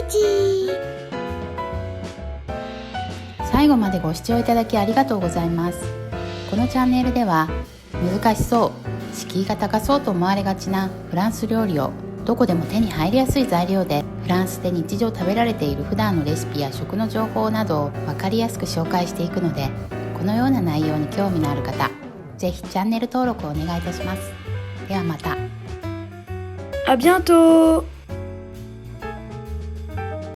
チ。最後までご視聴いただきありがとうございます。このチャンネルでは難しそう、敷居が高そうと思われがちなフランス料理をどこでも手に入りやすい材料でフランスで日常食べられている普段のレシピや食の情報などを分かりやすく紹介していくので、このような内容に興味のある方、ぜひチャンネル登録をお願いいたします。ではまた。À bientôt!